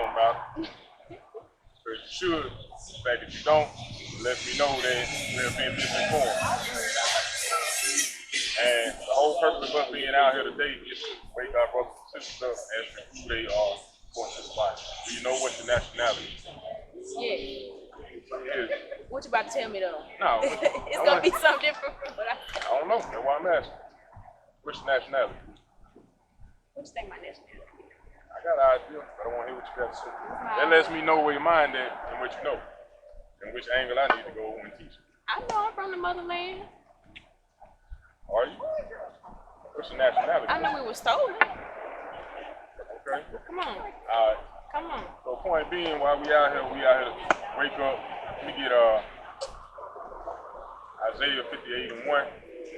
don't matter. Because you should. In fact, if you don't, let me know that we have been misinformed. And the whole purpose of us being out here today is to wake our brothers and sisters up as to who they are for this life. Do you know what your nationality is? Yeah. Is. What you about to tell me though? No. It's gonna be something different from what I don't know. That's why I'm asking. What's your nationality? What you think my nationality? I got an idea, but I want to hear what you got to say. That lets me know where your mind at and what you know, and which angle I need to go and teach you. I know I'm from the motherland. Are you? What's your nationality? I know we were stolen. Okay. Come on. All right. Come on. So point being, while we out here to wake up. We get Isaiah 58:1.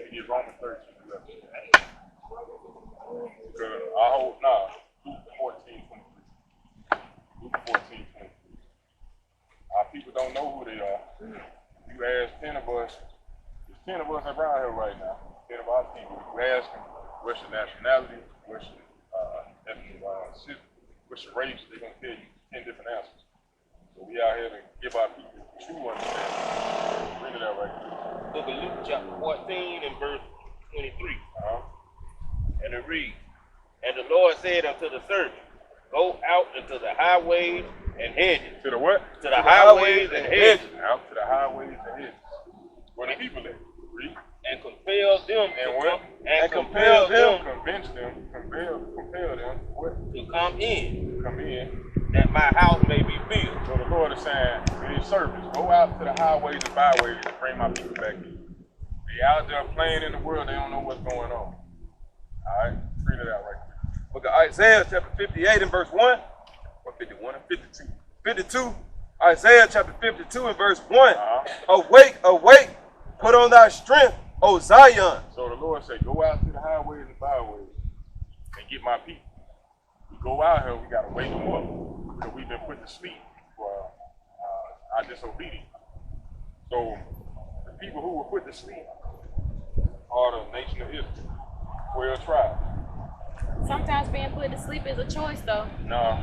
We get Romans 13:11. Because Luke 14:23. Luke 14:23. Our people don't know who they are. You ask 10 of us, there's 10 of us around here right now, 10 of our people. You ask them, what's your nationality, what's your ethnicity, what's your race, they're going to tell you 10 different answers. So we out here to give our people true understanding. Bring it out right here. Book of Luke chapter 14 and verse 23. And it reads, and the Lord said unto the servant, go out into the highways and hedges. To the what? To the highways and hedges. Out to the highways and hedges. Where the people at? Read. And compel them and what? And compel them. Convince them. Compel them. What? To come in. Come in. That my house may be filled. So the Lord is saying, in his service, go out to the highways and byways and bring my people back in. They out there playing in the world, they don't know what's going on. Alright, read it out right there. Book of Isaiah chapter 58 and verse 1. Or 51 and 52. 52. Isaiah chapter 52 and verse 1. Awake, awake, put on thy strength, O Zion. So the Lord said, go out to the highways and byways and get my people. We go out here, we got to wake them up. Because we've been put to sleep for our disobedience. So the people who were put to sleep are the nation of Israel, 12 tribes. Sometimes being put to sleep is a choice though. No.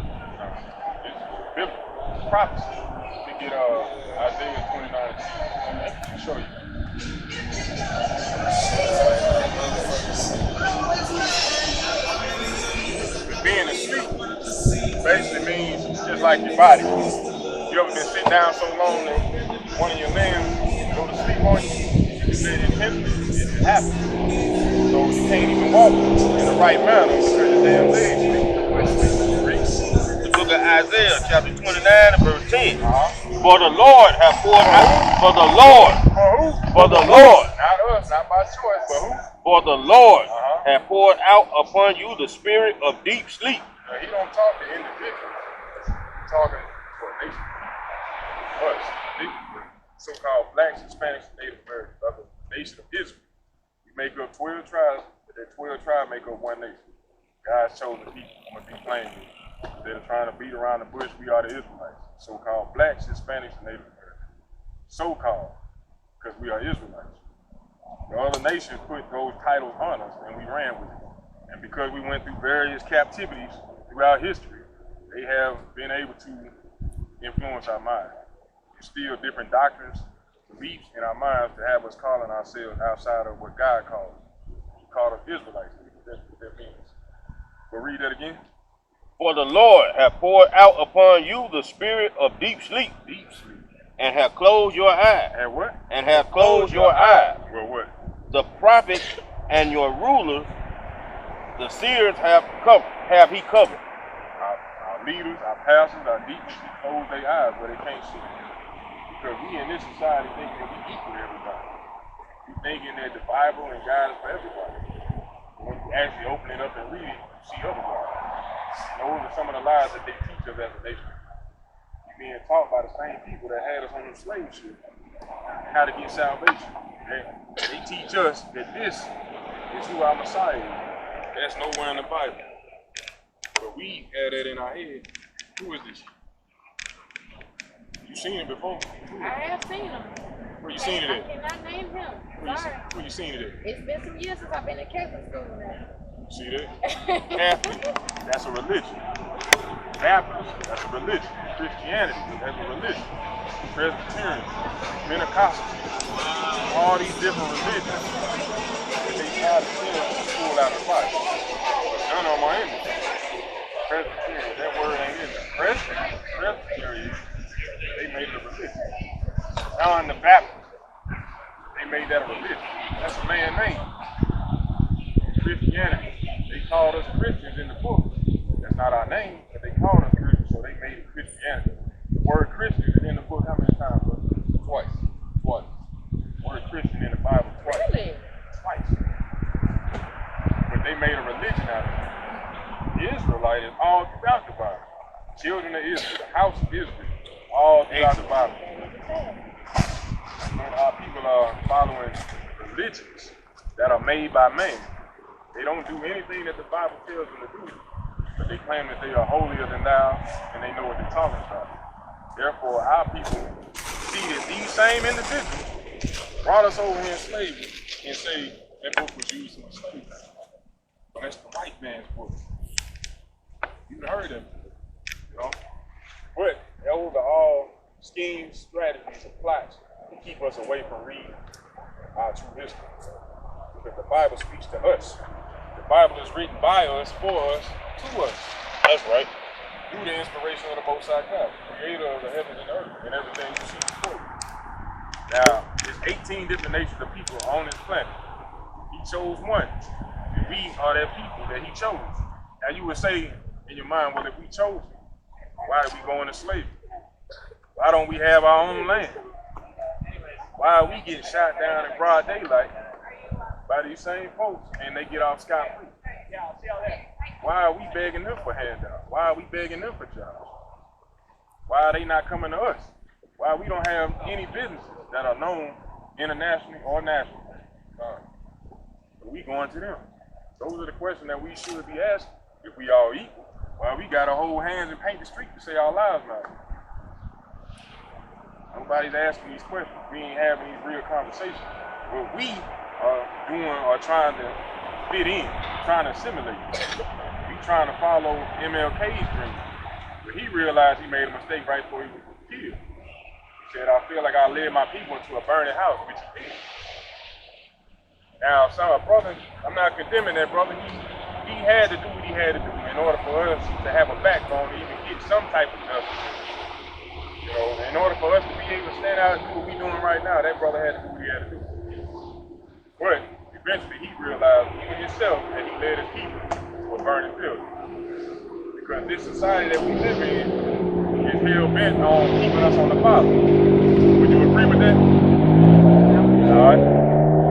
It's biblical. It's prophecy. We get Isaiah 29 and show you. Being asleep basically means just like your body. You ever been sitting down so long that one of your limbs go to sleep on you? You can say it intentionally, it just happens. So you can't even walk in the right manner because your damn legs sleep. The book of Isaiah chapter 29 and verse 10. For the Lord hath poured out. For the Lord. For who? For the Lord. Not us, not by choice, but who? For the Lord hath poured out upon you the spirit of deep sleep. Now, he don't talk to individuals. He's talking for a nation. Us, the so-called blacks, Hispanics, Native Americans, the nation of Israel. We make up 12 tribes, but that 12 tribes make up one nation. God's chosen people. I'm going to be plain with you. Instead of trying to beat around the bush, we are the Israelites. So-called blacks, Hispanics, and Native Americans. So-called, because we are Israelites. The other nations put those titles on us, and we ran with it. And because we went through various captivities throughout history, they have been able to influence our minds. Instill different doctrines, beliefs in our minds to have us calling ourselves outside of what God called us. He called us Israelites. That's what that means. But read that again. For the Lord hath poured out upon you the spirit of deep sleep. Deep sleep. And hath closed your eyes. And what? And hath closed your eyes. Well, what? The prophets and your rulers, the seers have he covered. Our leaders, our pastors, our deep sleep close their eyes where they can't see. Because we in this society thinking that we equal to everybody. We thinking that the Bible and God is for everybody. But when you actually open it up and read it, you see otherwise. Those are some of the lies that they teach us as a nation. We're being taught by the same people that had us on the slave ship how to get salvation. They teach us that this is who our Messiah is. That's nowhere in the Bible. But we had that in our head. Who is this? You seen it before? I have seen him. Where you seen it at? I cannot name him. Sorry. Where you seen it at? It's been some years since I've been in Catholic school now. See that? Catholic. That's a religion. Baptist, that's a religion. Christianity, that's a religion. Presbyterian, Pentecostal, all these different religions that they try to pull out of the Bible. But none of them are in it. Presbyterian, that word ain't in there. Presbyterian, they made it a religion. John the Baptist, they made that a religion. That's a man's name. Christianity, they called us Christians in the book. That's not our name, but they called us Christians, so they made it Christianity. The word Christian is in the book how many times, brother? Twice. The word Christian in the Bible twice. Really? Twice. But they made a religion out of it. Israelite is all throughout the Bible. Children of Israel, the house of Israel, all throughout the Bible. But our people are following religions that are made by man. They don't do anything that the Bible tells them to do, but they claim that they are holier than thou, and they know what they're talking about. Therefore, our people see that these same individuals brought us over here in slavery and say that book was used in slavery. But that's the white man's book. You've heard of it, you know? But those are all schemes, strategies, and plots to keep us away from reading our true history. Because the Bible speaks to us. The Bible is written by us, for us, to us. That's right. Through the inspiration of the Most High God, creator of the heavens and earth, and everything you see before you. Now, there's 18 different nations of people on this planet. He chose one. And we are that people that he chose. Now, you would say in your mind, well, if we chose him, why did we go into slavery? Why don't we have our own land? Why are we getting shot down in broad daylight by these same folks and they get off scot-free? Why are we begging them for handouts? Why are we begging them for jobs? Why are they not coming to us? Why we don't have any businesses that are known internationally or nationally? But we going to them. Those are the questions that we should be asking. If we all equal, why we gotta hold hands and paint the street to say our lives matter? Nobody's asking these questions. We ain't having these real conversations. What we are doing are trying to fit in, trying to assimilate. We trying to follow MLK's dream. But he realized he made a mistake right before he was killed. He said, I feel like I led my people into a burning house, which he did. Now, some brother, I'm not condemning that brother. He had to do what he had to do in order for us to have a backbone to even get some type of justice. You know, in order for us to be able to stand out and do what we're doing right now, that brother had to do what he had to do. But eventually he realized, even himself, that he led his people to a burning building. Because this society that we live in is hell bent on keeping us on the bottom. Would you agree with that? All right.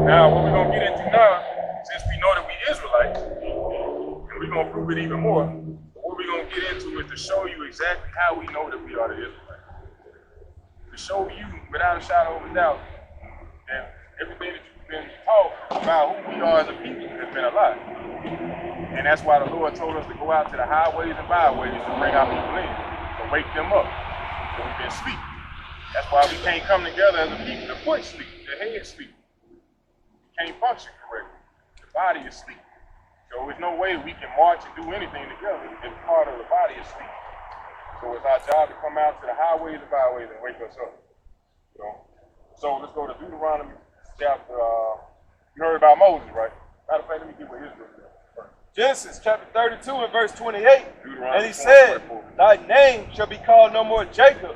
Now, what we're going to get into now, since we know that we Israelites, and we're going to prove it even more, what we're going to get into is to show you exactly how we know that we are the Israelites. To show you, without a shadow of a doubt, that everything that you've been taught about who we are as a people has been a lie. And that's why the Lord told us to go out to the highways and byways to bring our people in, to wake them up. So we've been sleeping. That's why we can't come together as a people. The foot sleep, the head sleep. We can't function correctly. The body is sleeping. So there's no way we can march and do anything together if part of the body is sleeping. So it's our job to come out to the highways and byways and wake us up. You know? So let's go to Deuteronomy chapter, you heard about Moses, right? Matter of fact, let me get what Israel said first. Genesis chapter 32 and verse 28. And he 24. said, thy name shall be called no more Jacob,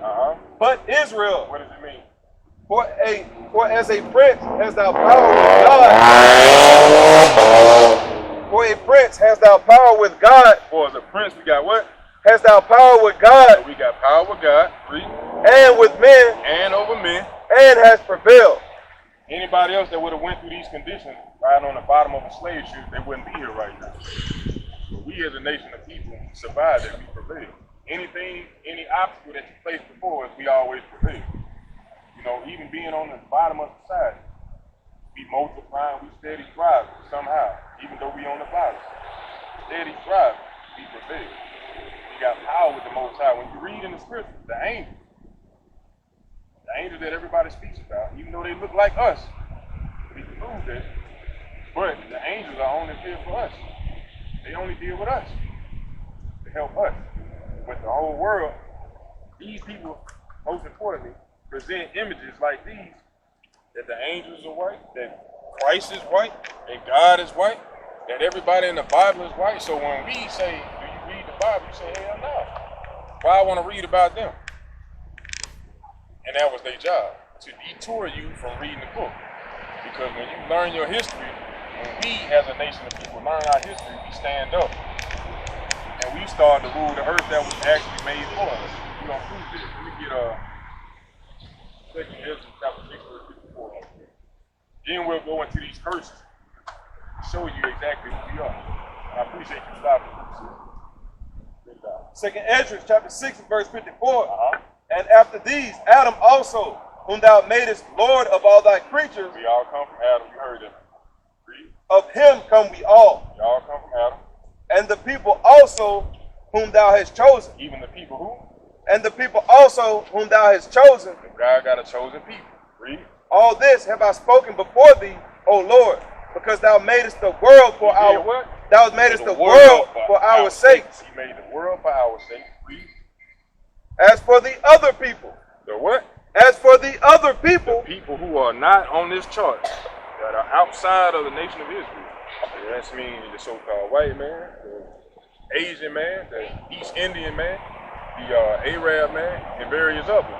but Israel. What does it mean? For as a prince hast thou power with God. For a prince hast thou power with God. For as a prince, we got what? Hast thou power with God. So we got power with God, and with men, and over men, and has prevailed. Anybody else that would have went through these conditions riding on the bottom of a slave ship, they wouldn't be here right now. But we as a nation of people survived and we prevailed. Anything, any obstacle that you place before us, we always prevail. You know, even being on the bottom of society, we multiplying, we steady thriving somehow, even though we on the bottom. Steady thriving, we prevail. We got power with the Most High. When you read in the scriptures, the angels that everybody speaks about, even though they look like us, we can prove that. But the angels are only there for us. They only deal with us to help us. with the whole world, these people, most importantly, present images like these, that the angels are white, that Christ is white, that God is white, that everybody in the Bible is white. So when we say, do you read the Bible? You say, hell no. Why I want to read about them? And that was their job, to detour you from reading the book. Because when you learn your history, when we as a nation of people learn our history, we stand up. And we start to rule the earth that was actually made for us. We don't prove this. Let me get 2 Ezra chapter 6, verse 54. Then we'll go into these curses to show you exactly who we are. And I appreciate you stopping. 2 Ezra chapter 6 verse 54. And after these, Adam also, whom thou madest Lord of all thy creatures, We all come from Adam. You heard him. Read. of him come we all. We all come from Adam. And the people also whom thou hast chosen. Even the people who? And the people also whom thou hast chosen. God got a chosen people. Read. All this have I spoken before thee, O Lord, because thou madest the world for He did our what? Thou madest the world for our sakes. He made the world for our sake. Read. As for the other people. The what? As for the other people. The people who are not on this chart, that are outside of the nation of Israel. That's meaning the so-called white man, the Asian man, the East Indian man, the Arab man, and various others.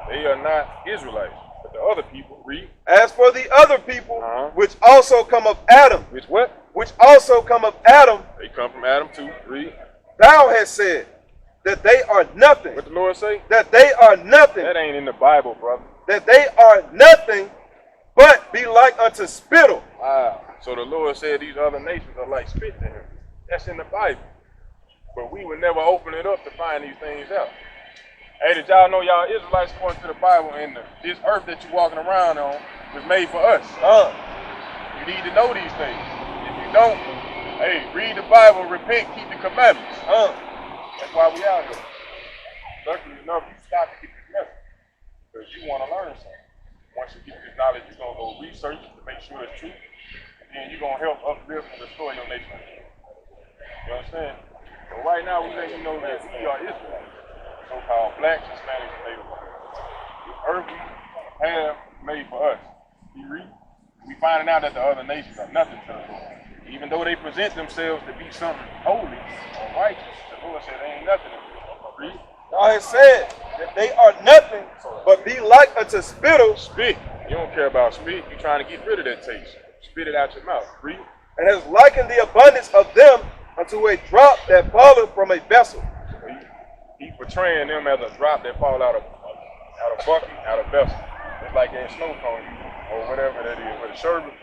They are not Israelites. But the other people, read. As for the other people, Uh-huh. which also come of Adam. Which what? Which also come of Adam. They come from Adam too. Read. Thou hast said that they are nothing. What the Lord say? That they are nothing. That ain't in the Bible, brother. That they are nothing but be like unto spittle. Wow. So the Lord said these other nations are like spit to him. That's in the Bible. But we would never open it up to find these things out. Hey, did y'all know y'all Israelites according to the Bible, and this earth that you're walking around on was made for us? You need to know these things. If you don't, hey, read the Bible, repent, keep the commandments. That's why we out here. Luckily enough, you stop to get this message because you want to learn something. Once you get this knowledge, you're going to go research to make sure it's true. And then you're going to help uplift and restore your nation. You understand? So right now, we let you know that we are Israelites, so-called blacks, Hispanics, and Native Americans. This earth we have made for us. You read? We finding out that the other nations are nothing to the Lord. Even though they present themselves to be something holy or righteous, the Lord said they ain't nothing to them. Read? Thou hast said that they are nothing but be like unto spittle. Spit. You don't care about spit. You're trying to get rid of that taste. Spit it out your mouth. Read. And has likened the abundance of them unto a drop that falleth from a vessel. So he portraying them as a drop that fall out of bucket, out of vessel. It's like that snow cone or whatever that is. With a sherbet.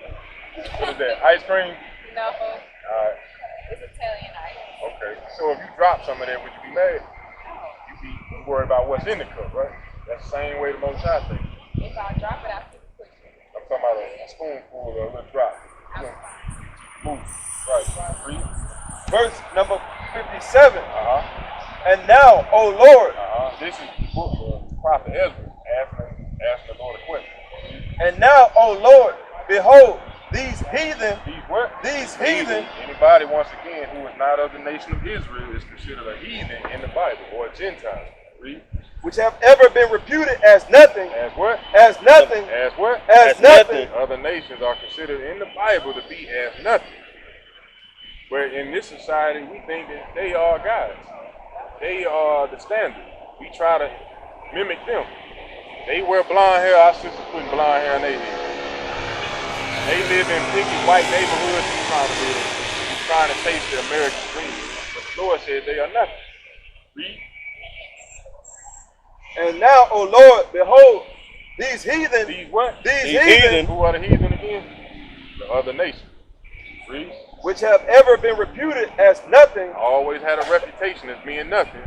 What is that? Ice cream? No, Alright. it's Italian ice. Okay. So if you drop some of that, would you be mad? You be worried about what's in the cup, right? That's the same way the Most High thinks. If I drop it, I feel quick. I'm talking about a spoonful or a little drop. Move. Right. Read. Verse number 57. Uh-huh. And now, O Lord. This is the book of Prophet Ezra asking the Lord a question. And now, O Lord, behold, these heathen. These what? These heathen. Anybody, once again, who is not of the nation of Israel is considered a heathen in the Bible or a Gentile. Read. Which have ever been reputed as nothing. As what? As nothing. As what? As nothing. Other nations are considered in the Bible to be as nothing. Where in this society, we think that they are gods. They are the standard. We try to mimic them. They wear blonde hair. Our sisters putting blonde hair in their head. They live in picky white neighborhoods. We're trying to taste the American dream. But the Lord said they are nothing. Read. And now, O Lord, behold, these heathen. These what? These heathen. Who are the heathen again? The other nations. Read. Which have ever been reputed as nothing. Always had a reputation as being nothing.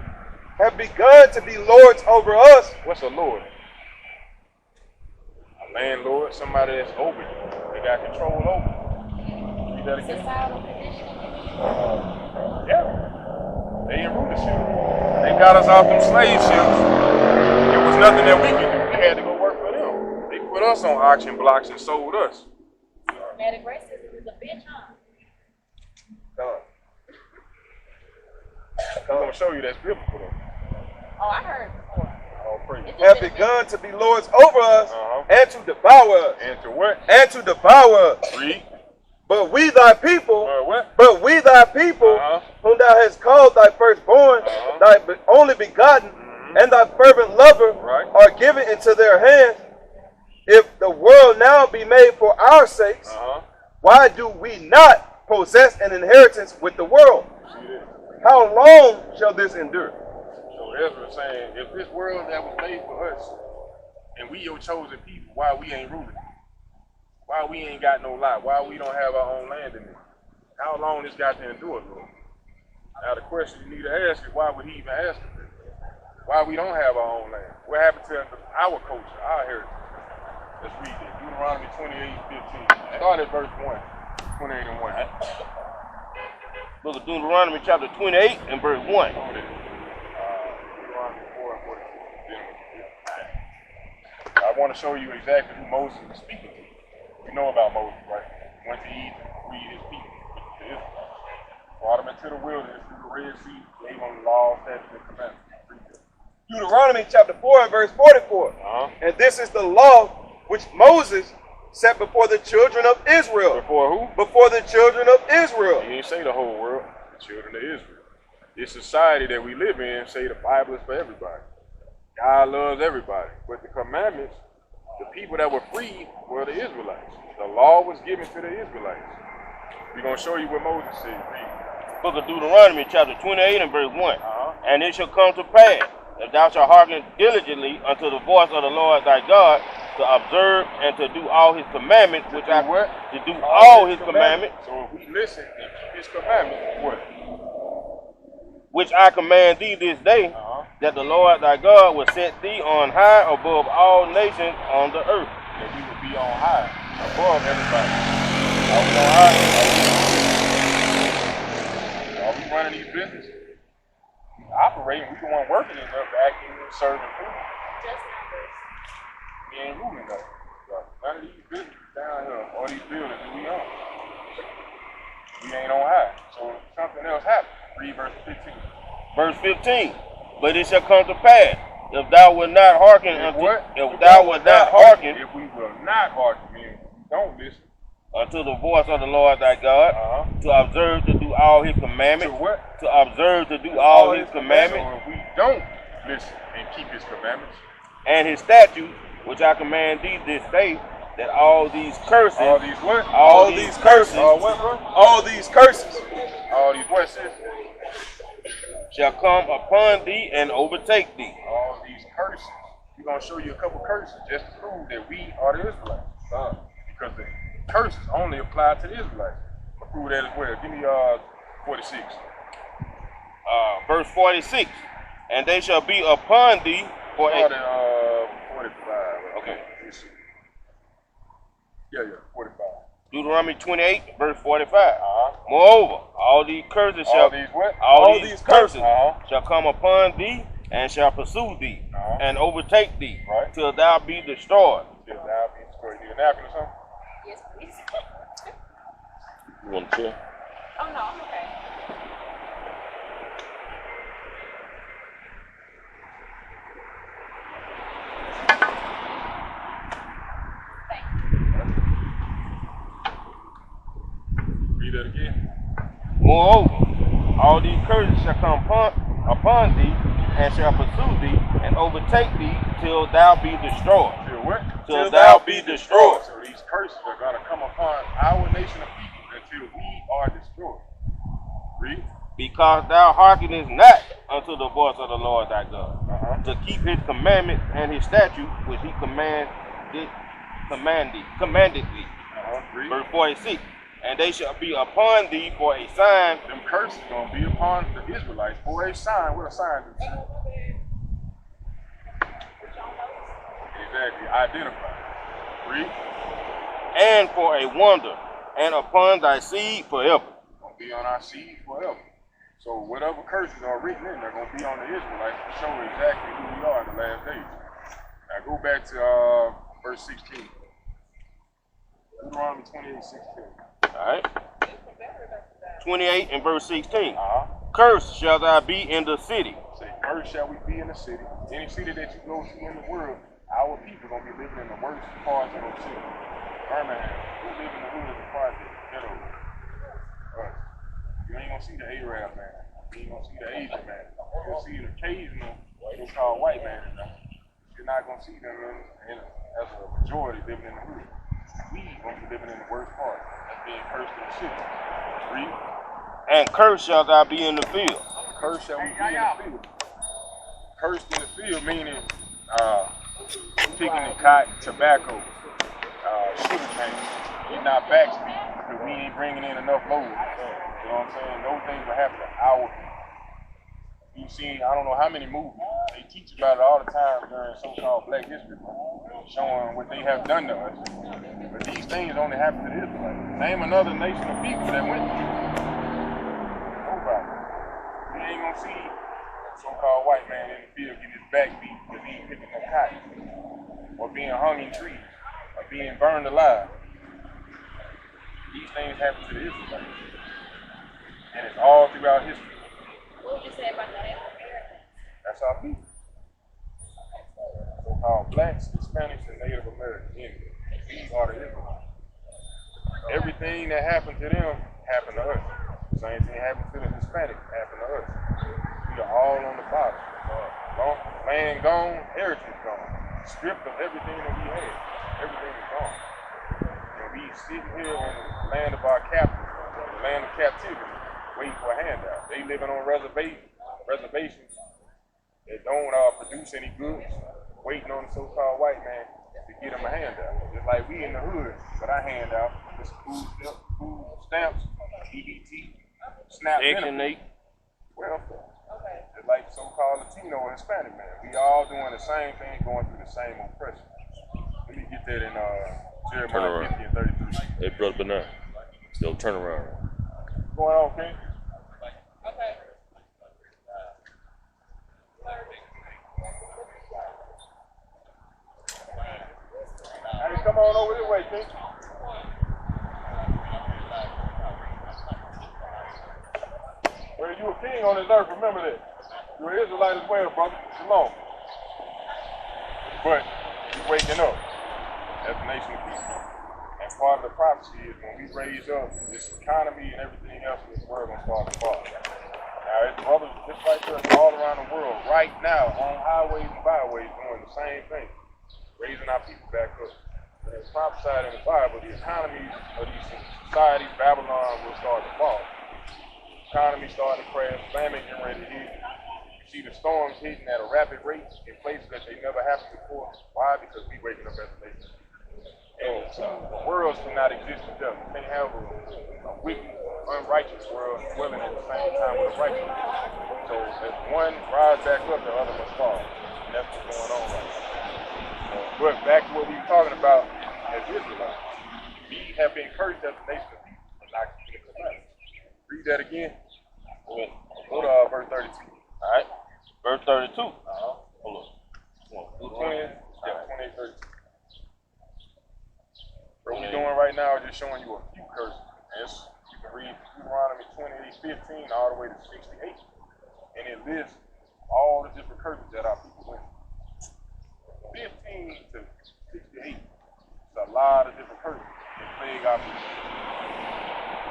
Have begun to be lords over us. What's a lord? A landlord, somebody that's over you. They got control over you. Read that again. Societal conditioning. Yeah. They in rulership. They got us off them slave ships. It was nothing that we could do. We had to go work for them. They put us on auction blocks and sold us. Systematic racism is a bitch, huh? I'm gonna show you that's biblical though. Oh, I heard it before. All praise. It's Have just been a begun to be lords over us and to devour us. And to what? And to devour us. Read. But we thy people, What? but we thy people, whom thou hast called thy firstborn, thy only begotten, and thy fervent lover, are given into their hands. If the world now be made for our sakes, why do we not possess an inheritance with the world? See this? How long shall this endure? So Ezra is saying, if this world that was made for us, and we your chosen people, why we ain't ruling? Why we ain't got no lot? Why we don't have our own land in it? How long this got to endure, Lord? Now the question you need to ask is, why would he even ask us this? Why we don't have our own land? What happened to our culture, our heritage? Let's read it. Deuteronomy 28:15. Start at verse 1. 28 and 1. Book of Deuteronomy chapter 28 and verse 1. Deuteronomy 4 and 42. I want to show you exactly who Moses was speaking to. You know about Moses, right? He went to Egypt, freed his people, the Israelites. Brought them into the wilderness through the Red Sea, gave them the laws, statutes, and commandments. Deuteronomy chapter 4 and verse 44. And this is the law which Moses set before the children of Israel. Before who? Before the children of Israel. He didn't say the whole world, the children of Israel. This society that we live in say the Bible is for everybody. God loves everybody. But the commandments, the people that were free were the Israelites. The law was given to the Israelites. We're going to show you what Moses said. Read. Book of Deuteronomy chapter 28 and verse 1. And it shall come to pass, if thou shalt hearken diligently unto the voice of the Lord thy God, to observe and to do all his commandments, which I what? To do all his commandments. So if we listen and keep his commandments, what? Which I command thee this day, that the Lord thy God will set thee on high above all nations on the earth. That we will be on high, above everybody. Are we on high? Are we running these businesses? We operating, we the one working in there, acting and serving food. Just numbers. We ain't ruling though. None of these businesses down here, or these buildings that we own. We ain't on high. So something else happened. Read verse 15. Verse 15. But it shall come to pass, if thou wilt not hearken If unto what? if thou wilt not hearken If we will not hearken, meaning we don't listen. unto the voice of the Lord thy God, to observe to do all his commandments. To what? To observe to do all his commandments. So if we don't listen and keep his commandments, And his statutes, which I command thee this day, that all these curses, all these what? all these curses, All what, bro? All these curses All these what, sis? shall come upon thee and overtake thee. All these curses. We're going to show you a couple curses just to prove that we are the Israelites. Because the curses only apply to the Israelites. I'm going to prove that as well. Give me 46. Verse 46. And they shall be upon thee for Start a... at 45. Okay. Yeah, 45. Deuteronomy 28, verse 45. Moreover, all these curses shall... All these what? All these curses Uh-huh. shall come upon thee and shall pursue thee and overtake thee till thou be destroyed. Till thou be destroyed. You need a napkin or something? Yes, please. You want to chill? Oh, no, I'm okay. Read that again. Moreover, all these curses shall come upon thee and shall pursue thee and overtake thee till thou be destroyed. Till what? Till thou be destroyed. So these curses are going to come upon our nation of people until we are destroyed. Read. Because thou hearkenest not unto the voice of the Lord thy God, to keep his commandments and his statutes which he commanded thee. Read. Verse 46. And they shall be upon thee for a sign. Them curses going to be upon the Israelites for a sign. What a sign is? Exactly. Identify. Read. And for a wonder, and upon thy seed forever. Going to be on our seed forever. So whatever curses are written in, they're going to be on the Israelites to show exactly who we are in the last days. Now go back to verse 16. Deuteronomy 28:16. All right. 28 and verse 16. Cursed shall thou be in the city. Say, cursed shall we be in the city. Any city that you go to in the world, our people gonna be living in the worst parts of those cities. Birmingham, who live in the hood of the project? Ghetto. Us. You ain't gonna see the Arab man. You ain't gonna see the Asian man. You'll see an occasional so-called white man. You're not gonna see them as a majority living in the hood. We gonna be living in the worst part. That's being cursed in the city. Read. And cursed shall thou be in the field. Cursed shall we be in the field. Cursed in the field meaning picking the cotton, tobacco, sugar cane. We're not backstreet because we ain't bringing in enough loads. You know what I'm saying? Those things will happen to our people. You've seen, I don't know how many movies, they teach about it all the time during so-called Black History Month, showing what they have done to us. But these things only happen to the Israelites. Name another nation of people that went through it. Nobody. You ain't gonna see a so-called white man in the field getting his back beat because he ain't picking no cotton, or being hung in trees, or being burned alive. These things happen to the Israelites. And it's all throughout history. What would you say about the Native Americans? That's our people. So-called blacks, Hispanics, and Native Americans. These are the Israelites. Everything that happened to them happened to us. Same thing happened to the Hispanics, happened to us. We are all on the bottom. Land gone, heritage gone. Stripped of everything that we had. Everything is gone. And we sitting here on the land of our captives, the land of captivity, waiting for a handout. They living on reservations that don't produce any goods, waiting on the so-called white man to get them a handout. Just like we in the hood, but our handout is food stamps, EBT, SNAP benefits, welfare. Okay. Just like so-called Latino or Hispanic man. We all doing the same thing, going through the same oppression. Let me get that in Jeremiah 50 and 33. Hey, Brother Bernard. Still turn around. What's going on, King? Okay. Hey, come on over this way, King. Well, you a king on this earth, remember that. You're an Israelite as well, brother. Shalom. But you're waking up as a nation of people. And part of the prophecy is when we raise up, this economy and everything else in this world gonna start to fall. Now, it's brothers just like us all around the world right now on highways and byways doing the same thing, raising our people back up. And it's prophesied in the Bible, the economies of these societies, Babylon, will start to fall. Economy starting to crash, famine getting ready to hit. You see the storms hitting at a rapid rate in places that they never happened before. Why? Because we waking up as a nation. And the worlds cannot exist together. You can't have a wicked, unrighteous world dwelling at the same time with a righteous. So as one rise back up, the other must fall. And that's what's going on right now. But back to what we were talking about as Israelites. We have been cursed as a nation of people for not keeping the commandments. Read that again. Go to verse 32. All right. Verse 32. Hold on. 28, 32. What we're doing right now is just showing you a few curses. You can read Deuteronomy 28:15 all the way to 68. And it lists all the different curses that our people went through. 15 to 68. It's a lot of different curses that plague our people.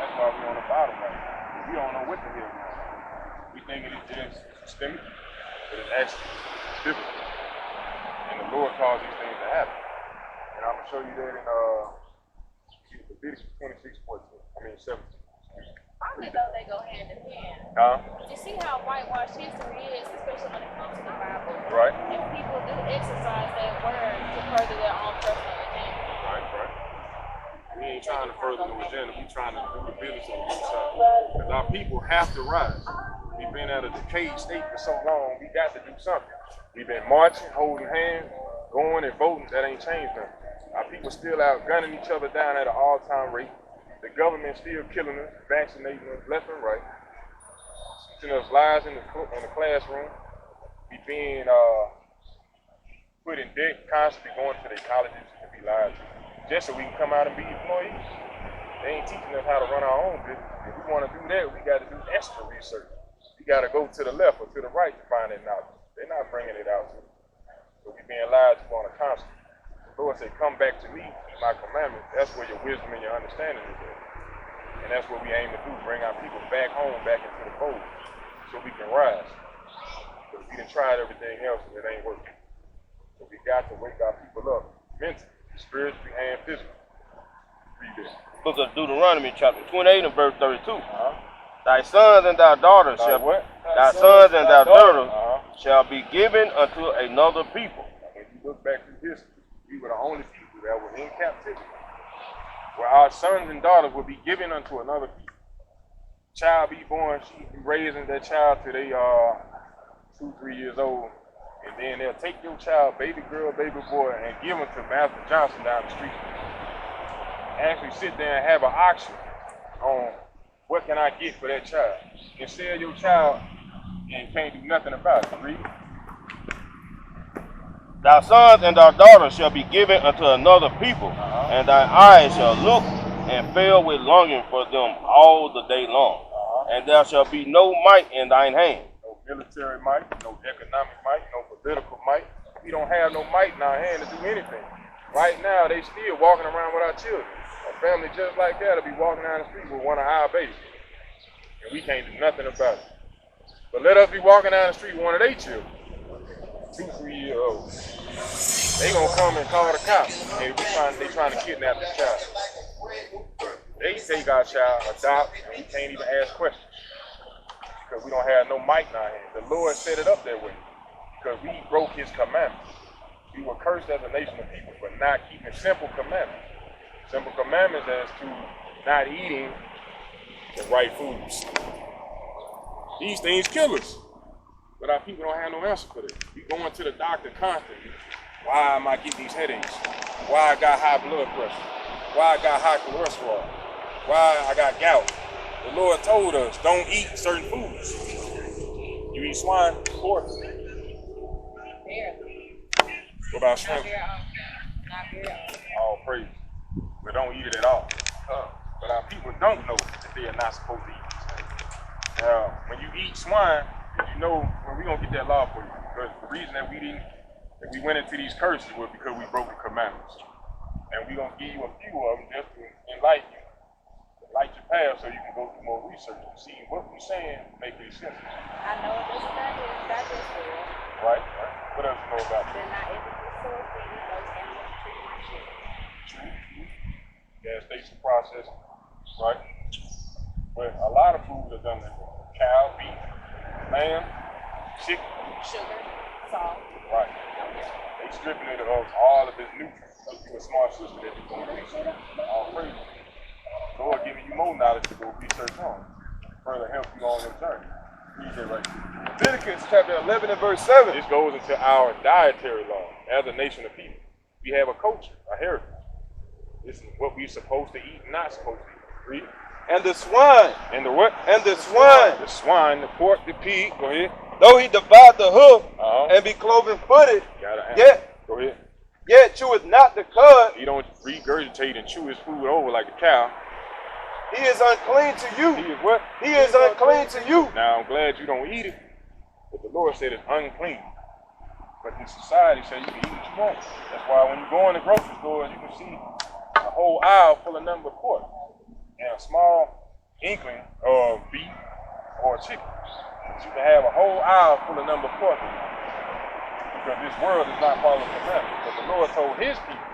That's why we're on the bottom right now. We don't know what the hell we're on. We think it is just systemic, but it's actually different. And the Lord caused these things to happen. And I'm going to show you that in Leviticus 17. I think though they go hand in hand. Huh? You see how whitewashed history is, especially when it comes to the Bible. Right. And people do exercise that word to further their own personal agenda. Right. We ain't trying to further the agenda. We trying to do the business of the Most High. Because our people have to rise. We've been at a decayed state for so long, we got to do something. We've been marching, holding hands, going and voting. That ain't changed nothing. Our people still out gunning each other down at an all-time rate. The government still killing us, vaccinating us left and right, teaching us lies in the classroom. We being put in debt, constantly going to their colleges to be lied to, just so we can come out and be employees. They ain't teaching us how to run our own business. If we want to do that, we got to do extra research. you got to go to the left or to the right to find that knowledge. They're not bringing it out to you. So we're being lied to on a constant. The Lord said, come back to me, keep my commandments. That's where your wisdom and your understanding is at. And that's what we aim to do, bring our people back home, back into the fold, so we can rise. Because we done tried everything else and it ain't working. So we got to wake our people up, mentally, spiritually, and physically. Read this. Book of Deuteronomy, chapter 28 and verse 32. Thy sons and thy daughters Thy shall what? thy sons and thy daughters Shall shall be given unto another people. When you look back through history, we were the only people that were in captivity, where our sons and daughters will be given unto another people. Child be born, she be raising that child till they are 2-3 years old, and then they'll take your child, baby girl, baby boy, and give them to Master Johnson down the street. Actually sit there and have an auction on what can I get for that child, and sell your child and can't do nothing about it. Read. Thy sons and thy daughters shall be given unto another people, and thine eyes shall look and fail with longing for them all the day long. And there shall be no might in thine hand. No military might, no economic might, no political might. We don't have no might in our hand to do anything. Right now, they still walking around with our children. A family just like that will be walking down the street with one of our babies. And we can't do nothing about it. But let us be walking down the street with one of their children. 2-3 year olds. They gonna come and call the cops. And they trying to kidnap this child. They take our child, adopt, and we can't even ask questions. Because we don't have no might in our hand. The Lord set it up that way. Because we broke his commandments. We were cursed as a nation of people for not keeping simple commandments. Simple commandments as to not eating the right foods. These things kill us. But our people don't have no answer for this. We going to the doctor constantly. Why am I getting these headaches? Why I got high blood pressure? Why I got high cholesterol? Why I got gout? The Lord told us, don't eat certain foods. You eat swine, pork. What about shrimp? Not very often. All praise. But don't eat it at all. But our people don't know that they are not supposed to eat these things. Now, when you eat swine, you know well, we're gonna get that law for you. Because the reason that we went into these curses was because we broke the commandments. And we're gonna give you a few of them just to enlighten you. Light your path so you can go do more research and see what we're saying make any sense. I know it doesn't digest well. Right? What else you know about that? They're not able to source those animals treat my children. True. Gestation process, right? But a lot of foods are done that way. Cow, beef, lamb, chicken. Sugar, salt. Right. They stripping it of all of its nutrients. So you a smart sister that you're going to research. All praise. Lord giving you more knowledge to go research on. Further help you on your journey. Read that right there. Leviticus chapter 11 and verse 7. This goes into our dietary law as a nation of people. We have a culture, a heritage. This is what we're supposed to eat and not supposed to eat. Read. And the swine. And the what? And the swine. The swine, the pork, the pig. Go ahead. Though he divide the hoof and be cloven footed, Go ahead. yet cheweth not the cud. He don't regurgitate and chew his food over like a cow. He is unclean to you. He is what? He is unclean to you. Now, I'm glad you don't eat it, but the Lord said it's unclean. But the society said you can eat what you want. That's why when you go in the grocery stores, you can see a whole aisle full of nothing but pork and a small inkling of beef or chicken. But you can have a whole aisle full of nothing but pork because this world is not following the commandments. But the Lord told his people,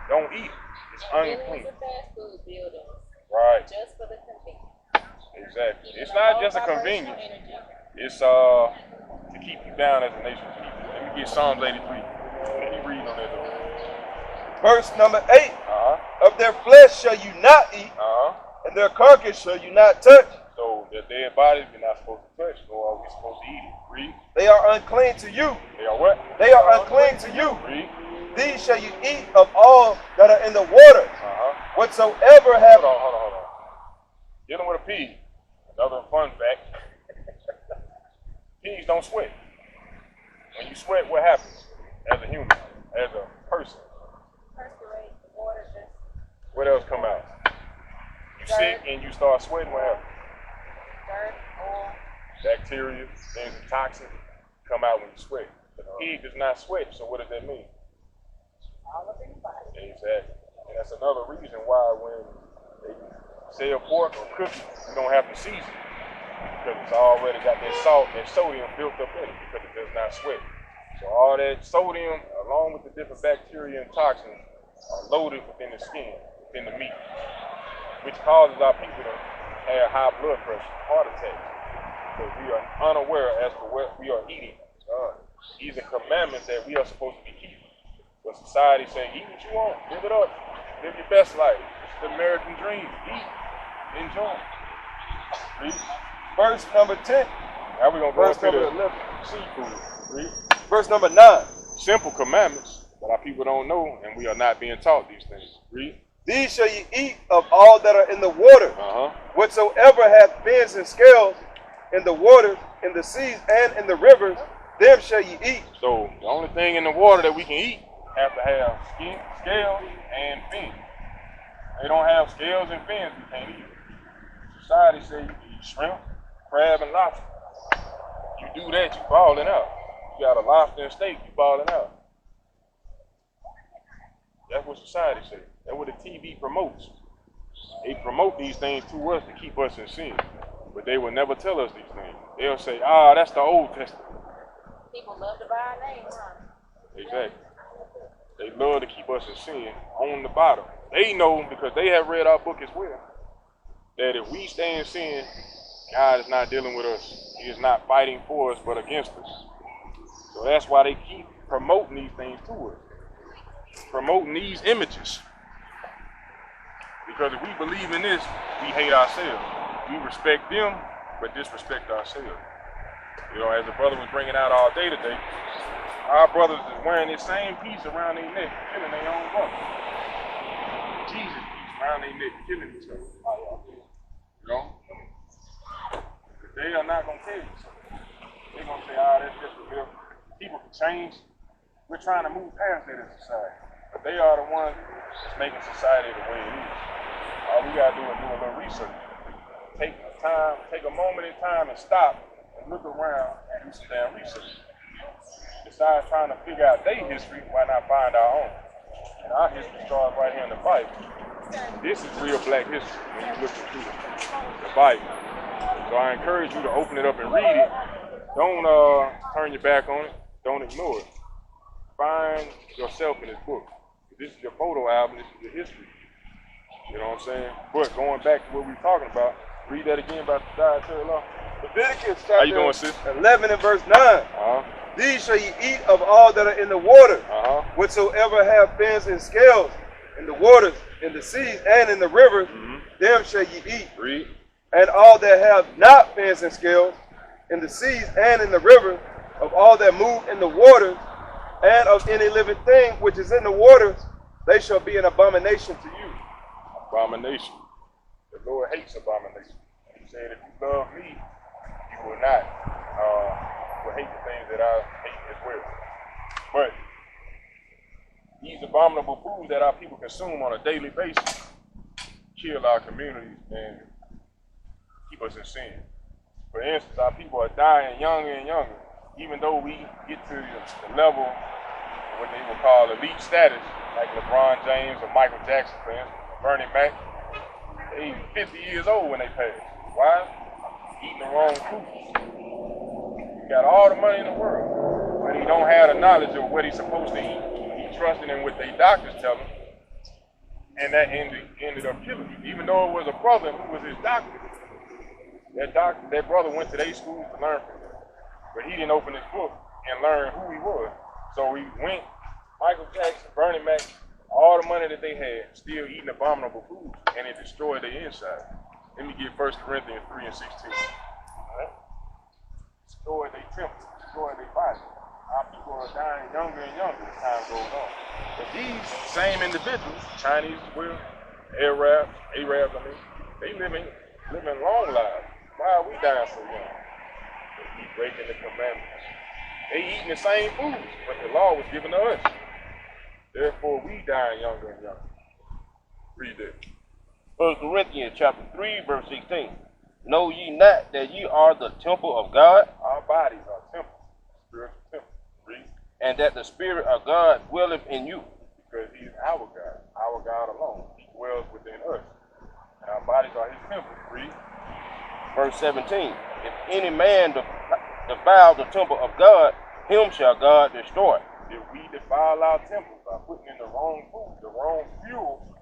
don't eat it. It's unclean. Millions of fast food buildings. Right. Just for the convenience. Exactly. Even It's the not low just a vibrational convenience. energy. It's to keep you down as a nation of people. Let me get Psalms 83. Let me read on that though. Verse number 8. Uh-huh. Of their flesh shall you not eat, Uh-huh. and their carcass shall you not touch. So their dead bodies we're not supposed to touch, nor are we supposed to eat it. Read. They are unclean to you. They are what? They are unclean to you. Read. These shall you eat of all that are in the water. Uh-huh. Whatsoever have... Hold on. Dealing with a pig. Another fun fact. Pigs don't sweat. When you sweat, what happens? As a human, as a person. Perspirate, the water just What else come out? You sick and you start sweating, what happens? dirt, oil. bacteria, things are toxic, come out when you sweat. The pig does not sweat, so what does that mean? All up in the body. Exactly. And that's another reason why when they sell pork or cook it, you don't have to season it. Because it's already got that salt and that sodium built up in it because it does not sweat. So all that sodium, along with the different bacteria and toxins, are loaded within the skin, within the meat, which causes our people to have high blood pressure, heart attacks, because we are unaware as to what we are eating. These are commandments that we are supposed to be keeping. But society saying, eat what you want, live it up, live your best life. It's the American dream. Eat, enjoy. Read. Verse number 10. Now we're going to go Verse into number the 11. seafood. Read. Verse number 9. Simple commandments, but our people don't know, and we are not being taught these things. Read. These shall ye eat of all that are in the water. Whatsoever hath fins and scales in the waters, in the seas, and in the rivers, them shall ye eat. So the only thing in the water that we can eat have to have skin, scales, and fins. They don't have scales and fins, we can't eat it. Society say you can eat shrimp, crab, and lobster. You do that, you balling out. You got a lobster and steak, you balling out. That's what society says. That's what the TV promotes. They promote these things to us to keep us in sin. But they will never tell us these things. They'll say, that's the Old Testament. People love to buy our names, huh? Exactly. They love to keep us in sin on the bottom. They know, because they have read our book as well, that if we stay in sin, God is not dealing with us. He is not fighting for us, but against us. So that's why they keep promoting these things to us. Promoting these images. Because if we believe in this, we hate ourselves. We respect them, but disrespect ourselves. You know, as the brother was bringing out all day today, our brothers is wearing this same piece around their neck, killing their own brother. Jesus piece around their neck, killing each other. You know? They are not going to tell you something. They're going to say, that's just a real. People can change. We're trying to move past that in society. But they are the ones that's making society the way it is. All we got to do is do a little research. Take a moment in time and stop and look around and do some damn research. Besides trying to figure out their history, why not find our own? And our history starts right here in the Bible. This is real black history when you look into the Bible. So I encourage you to open it up and read it. Don't turn your back on it. Don't ignore it. Find yourself in this book. This is your photo album. This is your history. You know what I'm saying? But going back to what we were talking about, read that again about the dietary law. Leviticus How you doing, chapter sis? 11 and verse 9. These shall ye eat of all that are in the water. Whatsoever have fins and scales in the waters, in the seas, and in the rivers, them shall ye eat. Read. And all that have not fins and scales in the seas and in the rivers, of all that move in the waters, and of any living thing which is in the waters, they shall be an abomination to you. Abomination. The Lord hates abomination. He said, if you love me, you will not will hate the things that I hate as well. But these abominable foods that our people consume on a daily basis kill our communities and keep us in sin. For instance, our people are dying younger and younger, even though we get to the level of what they will call elite status, like LeBron James or Michael Jackson, for instance, Bernie Mac. They 50 years old when they pass. Why? Eating the wrong food. He got all the money in the world, but he don't have the knowledge of what he's supposed to eat. He trusted in what they doctors tell him, and that ended up killing him. Even though it was a brother who was his doctor. That brother went to their school to learn from him, but he didn't open his book and learn who he was. So he went, Michael Jackson, Bernie Mac, all the money that they had, still eating abominable foods, and it destroyed their inside. Let me get 1 Corinthians 3 and 16. Destroyed their temple, destroyed their body. Our people are dying younger and younger as time goes on. But these same individuals, Chinese as well, Arabs, they living long lives. Why are we dying so young? They keep breaking the commandments. They eating the same foods, but the law was given to us. Therefore, we die younger and younger. Read that. 1 Corinthians chapter 3, verse 16. Know ye not that ye are the temple of God, Our bodies are temples, spiritual temples. Read. and that the Spirit of God dwelleth in you? Because He is our God alone. He dwells within us. And our bodies are His temples. Read. Verse 17. If any man defile the temple of God, him shall God destroy. If we defile our temples by putting in the wrong food, the wrong fuel,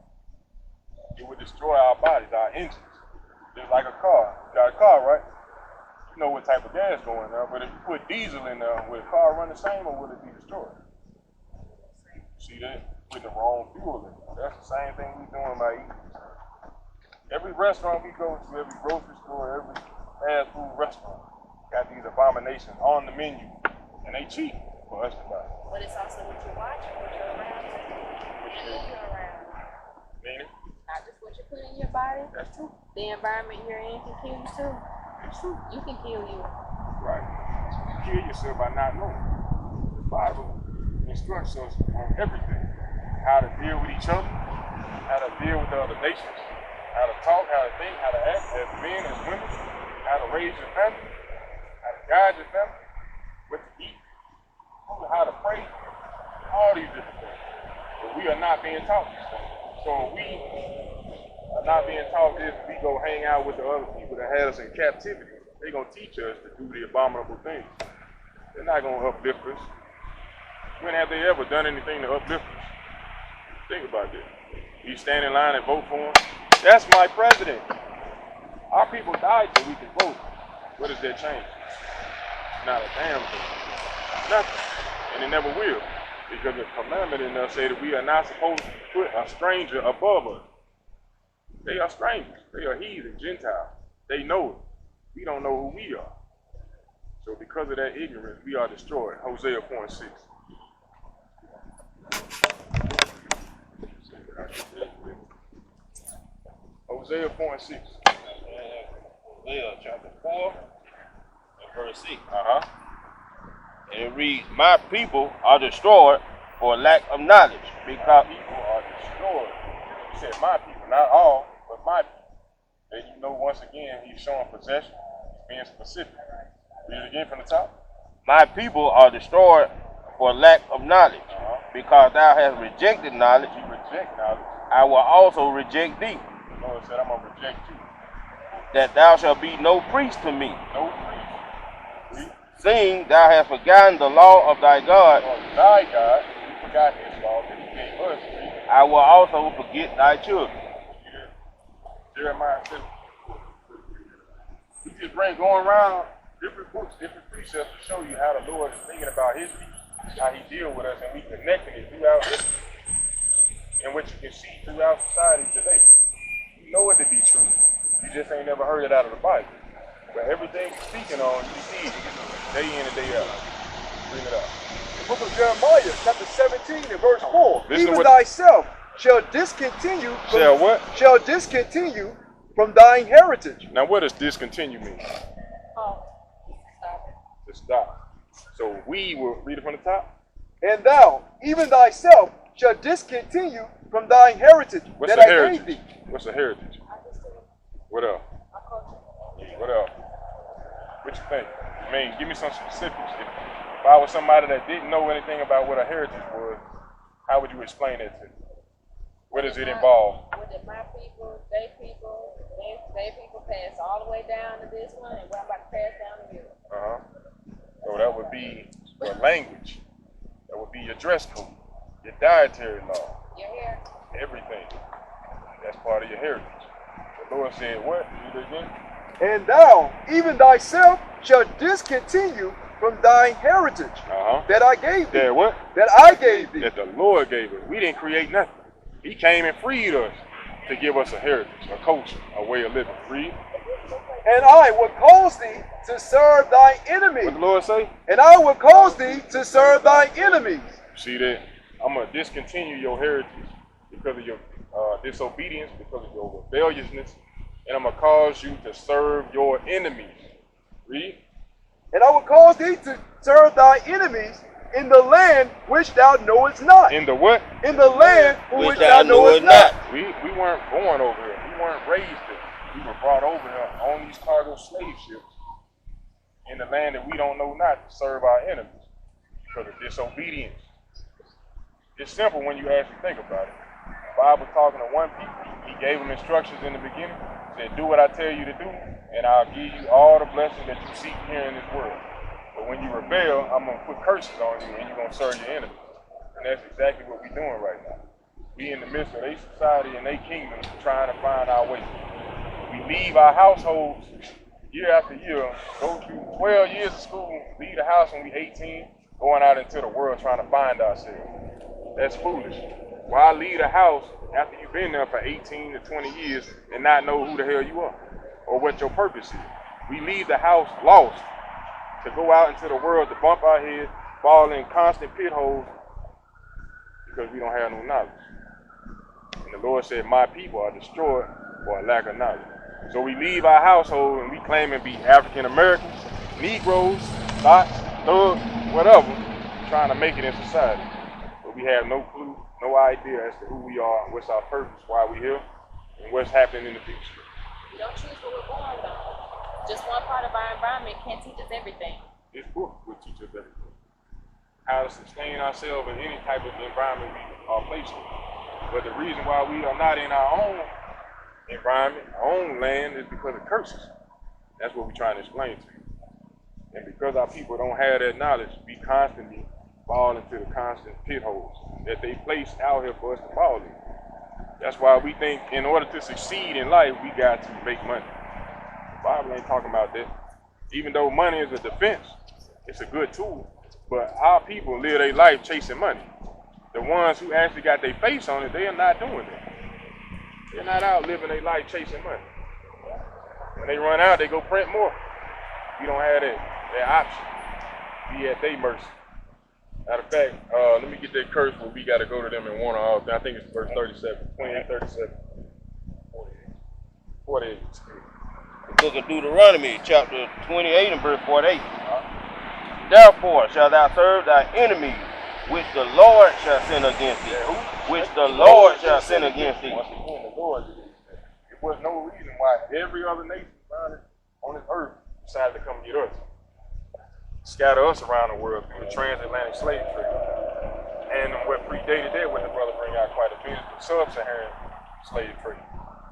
it would destroy our bodies, our engines. Just like a car. You got a car, right? You know what type of gas going there, but if you put diesel in there, will the car run the same or will it be destroyed? See that? Putting the wrong fuel in there. That's the same thing we're doing by eating. Every restaurant we go to, every grocery store, every fast food restaurant got these abominations on the menu, and they cheap for us to buy. But it's also what you're watching, what you're around, and who you're around. Meaning? Not just what you put in your body. That's true. The environment you're in can kill you too. It's true. You can kill you. Right. You kill yourself by not knowing. The Bible instructs us on everything. How to deal with each other, how to deal with the other nations, how to talk, how to think, how to act as men, as women, how to raise your family, how to guide your family, what to eat, how to pray, all these different things. But we are not being taught these things. So we are not being taught this, we go hang out with the other people that had us in captivity. They're going to teach us to do the abominable things. They're not going to uplift us. When have they ever done anything to uplift us? Think about that. You stand in line and vote for him. That's my president. Our people died so we can vote. What does that change? Not a damn thing. Nothing. And it never will. Because the commandment in there say that we are not supposed to put a stranger above us. They are strangers. They are heathen, Gentiles. They know it. We don't know who we are. So because of that ignorance, we are destroyed. Hosea 4:6. Hosea 4:6. Hosea chapter 4 and verse 6. Uh-huh. And it reads, my people are destroyed for lack of knowledge, because People are destroyed. He said my people, not all, but my people. And you know, once again, he's showing possession. He's being specific. Read it again from the top. my people are destroyed for lack of knowledge, because thou hast rejected knowledge, You reject knowledge. I will also reject thee, The Lord said, I'm going to reject you. that thou shalt be no priest to me. No priest. Read. Seeing thou hast forgotten the law of thy God, Or thy God, you forgot his law that he gave us. Read. I will also forget thy children. Jeremiah 7. We just going around different books, different precepts to show you how the Lord is thinking about his people, how he deals with us, and we connecting it throughout history. And what you can see throughout society today. You know it to be true. You just ain't never heard it out of the Bible. But everything we're speaking on, you see it day in and day out. Bring it up. The book of Jeremiah, chapter 17 and verse 4. Listen Even what- thyself shall discontinue Shall discontinue from thine heritage. Now what does discontinue mean? Oh, stop it. To stop. So we will read it from the top. And thou, even thyself, shall discontinue from thine heritage What's that a I heritage? gave thee. What's a heritage? I just do What else? my culture. What else? What you think? I mean, give me some specifics. If I was somebody that didn't know anything about what a heritage was, how would you explain it to me? What does it involve? What did my people, they people pass all the way down to this one, and what I'm about to pass down to you. So that would be your language. That would be your dress code, your dietary law, Your hair. everything. That's part of your heritage. The Lord said, what? Read it again. And thou, even thyself, shall discontinue from thine heritage that I gave thee. That what? That I gave thee. That the Lord gave us. We didn't create nothing. He came and freed us to give us a heritage, a culture, a way of living. Read. And I will cause thee to serve thy enemies. What the Lord say? And I will cause thee to serve thy enemies. See that? I'm going to discontinue your heritage because of your disobedience, because of your rebelliousness, and I'm going to cause you to serve your enemies. Read. And I will cause thee to serve thy enemies in the land which thou knowest not. In the what? In the land which thou knowest not. We weren't born over here. We weren't raised here. we were brought over here on these cargo slave ships in the land that we don't know not to serve our enemies because of disobedience. It's simple when you actually think about it. The Bible talking to one people, he gave them instructions in the beginning, said, do what I tell you to do, and I'll give you all the blessings that you seek here in this world. But when you rebel, I'm going to put curses on you, and you're going to serve your enemies. And that's exactly what we're doing right now. We in the midst of their society and their kingdom trying to find our way. We leave our households year after year, go through 12 years of school, leave the house when we're 18, going out into the world trying to find ourselves. That's foolish. Why leave the house after you've been there for 18 to 20 years and not know who the hell you are or what your purpose is? We leave the house lost to go out into the world to bump our head, fall in constant pit holes because we don't have no knowledge. And the Lord said, my people are destroyed for a lack of knowledge. So we leave our household and we claim to be African Americans, Negroes, thoughts, thugs, whatever, trying to make it in society. But we have no clue, no idea as to who we are, what's our purpose, why we're here, and what's happening in the future. We don't choose what we're born on. Just one part of our environment can't teach us everything. This book will teach us everything. How to sustain ourselves in any type of environment we are placed in. But the reason why we are not in our own environment, our own land, is because of curses. That's what we're trying to explain to you. And because our people don't have that knowledge, we constantly fall into the constant pit holes that they place out here for us to fall in. That's why we think in order to succeed in life, we got to make money. The Bible ain't talking about that. Even though money is a defense, it's a good tool. But our people live their life chasing money. The ones who actually got their face on it, they are not doing that. They're not out living their life chasing money. When they run out, they go print more. We don't have that option. Be at their mercy. Matter of fact, let me get that curse where we got to go to them and warn all. I think it's verse 37, 28, 37, 48. The book of Deuteronomy, chapter 28 and verse 48. Therefore shalt thou serve thy enemies, which the Lord shall send against thee. Which the Lord shall send against thee. Once again, the Lord did it. There was no reason why every other nation on this earth decided to come get us. Scatter us around the world through the transatlantic slave trade. And what predated that, what the brother bring out quite a bit, is the sub-Saharan slave trade,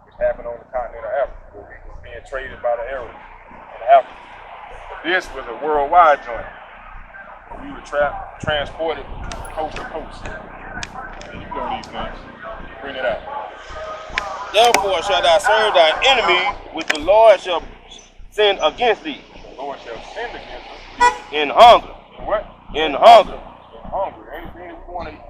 which happened on the continent of Africa, where we were being traded by the Arabs in Africa. But this was a worldwide joint. We were transported coast to coast. And you know these things. Bring it out. Therefore shalt thou serve thy enemy, which the Lord shall send against thee. The Lord shall send against us. In hunger. In what? In hunger. In hunger. Anything that we want to eat.